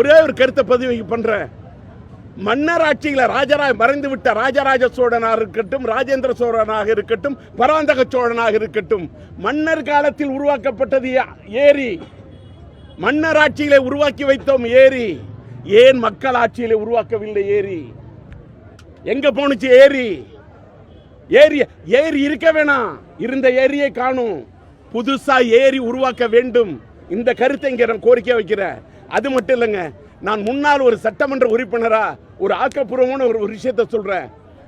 ஒரே ஒரு கருத்தை பதிவு பண்றேன். மன்னர் ஆட்சியில் மறைந்து விட்ட ராஜராஜ சோழனாக இருக்கட்டும், ராஜேந்திர சோழனாக இருக்கட்டும், பராந்தக சோழனாக இருக்கட்டும், மன்னர் காலத்தில் உருவாக்கப்பட்டது ஏரி. மன்னர் ஆட்சியிலே உருவாக்கி வைத்தோம் ஏரி. ஏன் மக்கள் ஆட்சியிலே உருவாக்கவில்லை ஏரி? எங்க போனுச்சு ஏரி? ஏரி இருக்க வேணாம், இருந்த ஏரியை காணும். புதுசா ஏரி உருவாக்க வேண்டும். இந்த கருத்தை இங்க நான் கோரிக்கை வைக்கிறேன். அது மட்டும் இல்லைங்க, நான் முன்னால் ஒரு சட்டமன்ற உறுப்பினரா ஒரு ஆக்கப்பூர்வமான ஒரு விஷயத்தை சொல்றேன்.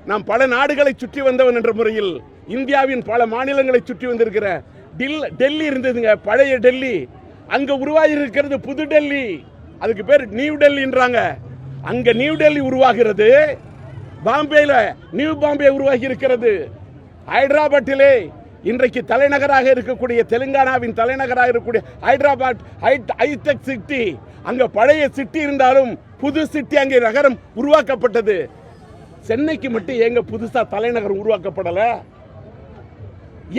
நான் பல நாடுகளை சுற்றி வந்தவன் என்ற முறையில் இந்தியாவின் பல மாநிலங்களை சுற்றி வந்திருக்கிறேன். டெல்லி இருந்ததுங்க, பழைய டெல்லி. அங்க உருவாகி இருக்கிறது புது டெல்லி. அதுக்கு பேர் நியூ டெல்லின்றாங்க. அங்க நியூ டெல்லி உருவாகிறது. பாம்பேல நியூ பாம்பே உருவாகி இருக்கிறது. ஹைதராபாத்திலே இன்றைக்கு தலைநகராக இருக்கக்கூடிய தெலுங்கானாவின் தலைநகராக இருக்கக்கூடிய ஹைதராபாத் ஹைடெக் சிட்டி. அங்க பழைய சிட்டி இருந்தாலும் புது சிட்டி அங்கே நகரம் உருவாக்கப்பட்டது. சென்னைக்கு மட்டும் ஏங்க புதுசா தலைநகரம் உருவாக்கப்படல?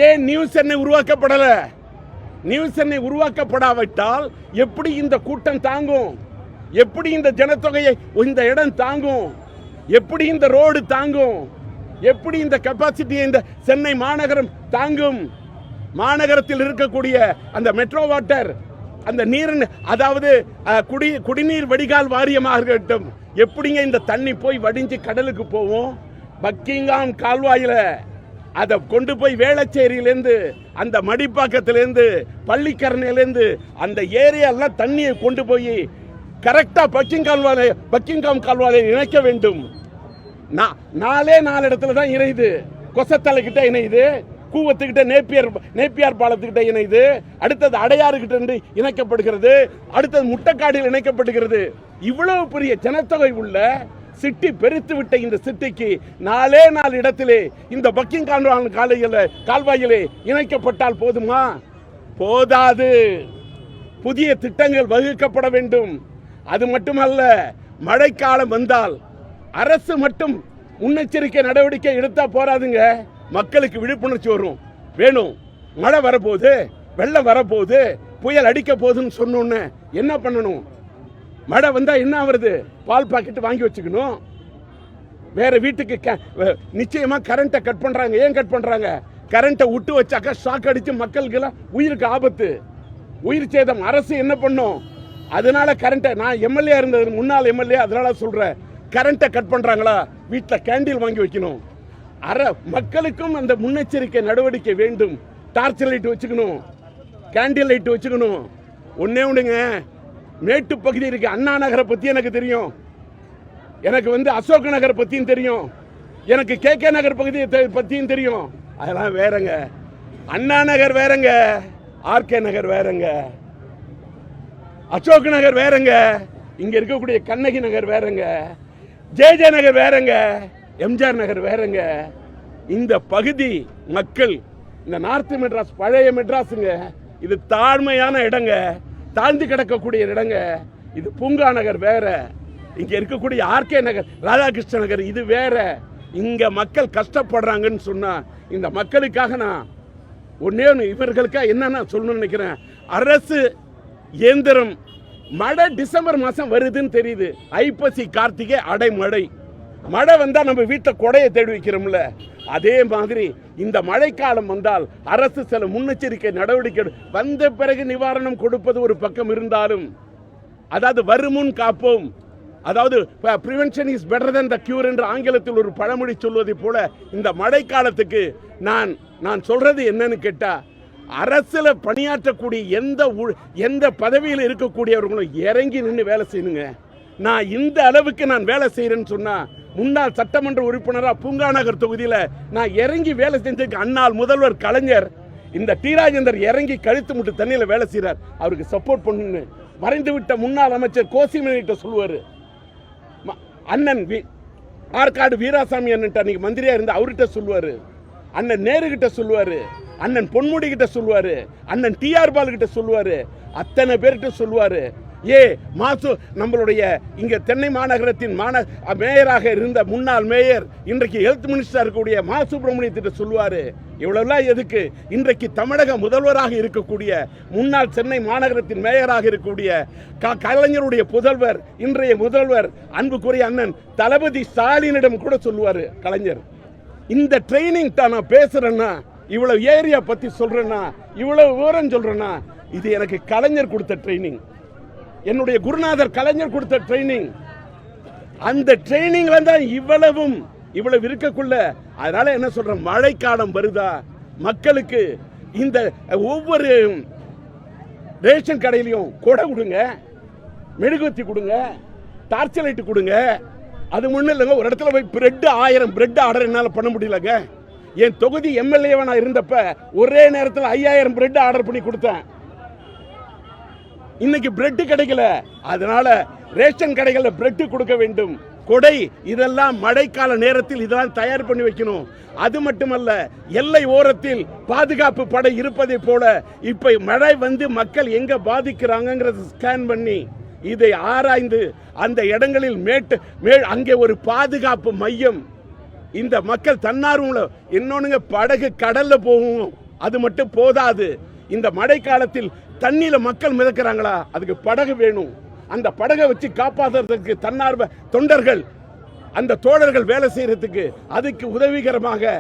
ஏன் நியூ சென்னை உருவாக்கப்படல? நியூ சென்னை உருவாக்கப்படாவிட்டால் எப்படி இந்த கூட்டம் தாங்கும்? எப்படி இந்த ஜனத்தொகையை இந்த இடம் தாங்கும்? எப்படி இந்த ரோடு தாங்கும்? எப்படி இந்த கெப்பாசிட்டியை இந்த சென்னை மாநகரம் தாங்கும்? மாநகரத்தில் இருக்கக்கூடிய அந்த மெட்ரோ வாட்டர், அந்த நீர், அதாவது குடிநீர் வடிகால் வாரியமாக இருக்கட்டும், எப்படிங்க இந்த தண்ணி போய் வடிஞ்சு கடலுக்கு போவோம்? பக்கிங்காம் கால்வாயில அதை கொண்டு போய் வேளச்சேரியிலேருந்து, அந்த மடிப்பாக்கத்திலேருந்து, பள்ளிக்கரணையிலேருந்து அந்த ஏரியாலாம் தண்ணியை கொண்டு போய் கரெக்டா பக்கிங்காம் கால்வாயை இணைக்க வேண்டும். 4 இடத்துல தான் இணையுது. கொசத்தலை கிட்ட இணையுது, கூவத்துக்கிட்ட நேப்பியார் பாலத்துக்கிட்ட இணையுது, அடுத்தது அடையாறு கிட்ட இணைக்கப்படுகிறது, அடுத்தது முட்டைக்காடியில் இணைக்கப்படுகிறது. இவ்வளவு பெரிய ஜனத்தொகை உள்ள சிட்டி, பெருத்து விட்ட இந்த சிட்டிக்கு 4 இடத்திலே இந்த பக்கிங்காம் கால்வாயிலே இணைக்கப்பட்டால் போதுமா? போதாது. புதிய திட்டங்கள் வகுக்கப்பட வேண்டும். அது மட்டுமல்ல, மழைக்காலம் வந்தால் அரசு மட்டும் முன்னெச்சரிக்கை நடவடிக்கை எடுத்தா போராதுங்க. மக்களுக்கு விழிப்புணர்ச்சி வரும். வேணும், மழை வரப்போகுது, வெள்ளம் வரப்போகுது, புயல் அடிக்க போகுதுன்னு சொன்னோன்னு என்ன பண்ணணும்? மழை வந்தா என்ன ஆகுறது? பால் பாக்கெட் வாங்கி வச்சுக்கணும். வேற வீட்டுக்கு நிச்சயமா கரண்ட்டை கட் பண்றாங்க. ஏன் கட் பண்றாங்க? கரண்ட்டை விட்டு வச்சாக்கா ஷாக் அடிச்சு மக்களுக்கு எல்லாம் உயிருக்கு ஆபத்து, உயிர் சேதம். அரசு என்ன பண்ணும்? அதனால கரண்ட்டை, நான் எம்எல்ஏ இருந்தது, முன்னாள் எம்எல்ஏ, அதனால சொல்றேன், கரண்ட்டை கட் பண்றாங்களா, வீட்டில் கேண்டில் வாங்கி வைக்கணும். மக்களுக்கும் அந்த முன்னெச்சரிக்கை நடவடிக்கை வேண்டும். டார்ச் லைட் வச்சுக்கணும், கேண்டில் லைட் வச்சுக்கணும். ஒன்னே ஒண்ணுங்க, மேட்டு பகுதி இருக்கு. அண்ணா நகரை பத்தி எனக்கு தெரியும், எனக்கு அசோக் நகர் பத்தியும் தெரியும், எனக்கு கே நகர் பகுதி பத்தியும் தெரியும். அதெல்லாம் வேறங்க. அண்ணா நகர் வேறங்க, ஆர்கே நகர் வேறங்க, அசோக் நகர் வேறங்க, இங்க இருக்கக்கூடிய கண்ணகி நகர் வேறங்க, ஜே நகர் வேறங்க, எம்ஜிஆர் நகர் வேறங்க. இந்த பகுதி மக்கள், இந்த நார்த் மெட்ராஸ், பழைய மெட்ராஸுங்க, இது தாழ்மையான இடங்க, தாழ்ந்து கிடக்கக்கூடிய இடங்க. இது பூங்கா நகர் வேற, இங்க இருக்கக்கூடிய ஆர்கே நகர், ராதாகிருஷ்ண நகர் இது வேற. இங்க மக்கள் கஷ்டப்படுறாங்கன்னு சொன்னா, இந்த மக்களுக்காக நான் ஒன்னே ஒன்று இவர்களுக்காக என்னன்னா சொல்லணும்னு நினைக்கிறேன். அரசு இயந்திரம், மழை டிசம்பர் மாசம் வருதுன்னு தெரியுது, ஐப்பசி கார்த்திகை அடைமழை. மழை வந்தா நம்ம வீட்டை கொடையை தேடி வைக்கிறோம்ல, அதே மாதிரி இந்த மழைக்காலம் வந்தால் அரசு சில முன்னெச்சரிக்கை நடவடிக்கை வந்த பிறகு நிவாரணம் கொடுப்பது ஒரு பக்கம் இருந்தாலும், அதாவது வருமுன் காப்போம், அதாவது prevention is better then the cure என்று ஆங்கிலத்தில் ஒரு பழமொழி சொல்வதை போல, இந்த மழைக்காலத்துக்கு நான் சொல்றது என்னன்னு கேட்டா, அரசுல பணியாற்றக்கூடிய எந்த பதவியில் இருக்கக்கூடியவர்களும் இறங்கி நின்று வேலை செய்யணுங்க. நான் இந்த அளவுக்கு நான் வேலை செய்யறேன்னு சொன்னா, முன்னாள் சட்டமன்ற உறுப்பினரா பூங்கா நகர் தொகுதியில நான் இறங்கி வேலை செஞ்சதுக்கு அந்நாள் முதல்வர் கலைஞர், இந்த டி ராஜேந்தர் இறங்கி கழுத்து முட்டு தண்ணியில வேலை செய்யறார், அவருக்கு சப்போர்ட் பண்ணு மறைந்து விட்ட முன்னாள் அமைச்சர் கோசிமணிகிட்ட சொல்லுவாரு. அண்ணன் ஆற்காடு வீராசாமி அண்ணன் அன்னைக்கு மந்திரியா இருந்து அவர்கிட்ட சொல்லுவாரு, அண்ணன் நேரு கிட்ட சொல்லுவாரு, அண்ணன் பொன்முடி கிட்ட சொல்லுவாரு, அண்ணன் டிஆர் பால் கிட்ட சொல்லுவாரு, அத்தனை பேர்கிட்ட சொல்லுவாரு. மாசு நம்மளுடைய இங்க தென்னை மாநகரத்தின் மேயராக இருந்த முன்னாள் மேயர் இன்றைக்கு ஹெல்த் மினிஸ்டர் இருக்கக்கூடிய மா சுப்பிரமணியத்திட்ட சொல்லுவாரு, இவ்வளவுலாம் எதுக்கு? இன்றைக்கு தமிழக முதல்வராக இருக்கக்கூடிய முன்னாள் சென்னை மாநகரத்தின் மேயராக இருக்கக்கூடிய கலைஞருடைய புதல்வர், இன்றைய முதல்வர் அன்புக்குரிய அண்ணன் தளபதி ஸ்டாலினிடம் கூட சொல்லுவாரு கலைஞர், இந்த ட்ரைனிங் தான் நான் பேசுறேன்னா, இவ்வளவு ஏரியா பத்தி சொல்றேன்னா, இவ்வளவு விவரம் சொல்றேன்னா, இது எனக்கு கலைஞர் கொடுத்த ட்ரைனிங், என்னுடைய குருநாதர் கலைஞர் கொடுத்த ட்ரைனிங். அந்த ட்ரைனிங்ல தான் இவ்வளவு இருக்கக்குள்ள. அதனால என்ன சொல்றேன், மழைக்காலம் வருதா, மக்களுக்கு இந்த ஒவ்வொரு ரேஷன் கடையிலையும் கொடை கொடுங்க, மெழுகுவத்தி கொடுங்க, டார்ச் லைட் கொடுங்க. அது முன்ன இல்லைங்க, ஒரு இடத்துல போய் பிரெட் 1000 பிரெட் ஆர்டர் என்னால் பண்ண முடியலங்க. என் தொகுதி எம்எல்ஏவா நான் இருந்தப்ப ஒரே நேரத்தில் 5000 பிரெட் ஆர்டர் பண்ணி கொடுத்தேன். இன்னைக்கு பிரெட் கிடைக்கல, அதனால ரேஷன் கடைகளில் பிரெட் கொடுக்க வேண்டும். கொடை இதெல்லாம் மழைக்கால நேரத்தில் இதெல்லாம் தயார் பண்ணி வைக்கணும். அது மட்டுமல்ல, எல்லை ஓரத்தில் பாதுகாப்பு படை இருப்பதை போல இப்ப மழை வந்து மக்கள் எங்க பாதிக்கிறாங்கிறத ஸ்கேன் பண்ணி இதை ஆராய்ந்து அந்த இடங்களில் அங்கே ஒரு பாதுகாப்பு மையம், இந்த மக்கள் தன்னார்வல இன்னொன்னுங்க, படகு கடல்ல போகும், அது மட்டும் போதாது. இந்த மழை காலத்தில் தண்ணியில மக்கள் மிதக்கிறாங்களா, அதுக்கு படகு வேணும். அந்த படகை வச்சு காப்பாற்றுறதுக்கு தன்னார்வ தொண்டர்கள், அந்த தோழர்கள் வேலை செய்யறதுக்கு அதுக்கு உதவிகரமாக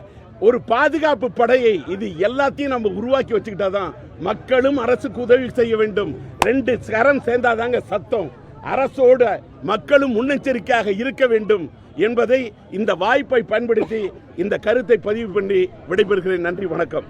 ஒரு பாதுகாப்பு படையை, இது எல்லாத்தையும் நம்ம உருவாக்கி வச்சுக்கிட்டாதான் மக்களும் அரசுக்கு உதவி செய்ய வேண்டும். 2 கரம் சேர்ந்தாதாங்க சத்தம். அரசோட மக்களும் முன்னெச்சரிக்கையாக இருக்க வேண்டும் என்பதை இந்த வாய்ப்பை பயன்படுத்தி இந்த கருத்தை பதிவு பண்ணி விடைபெறுகிறேன். நன்றி, வணக்கம்.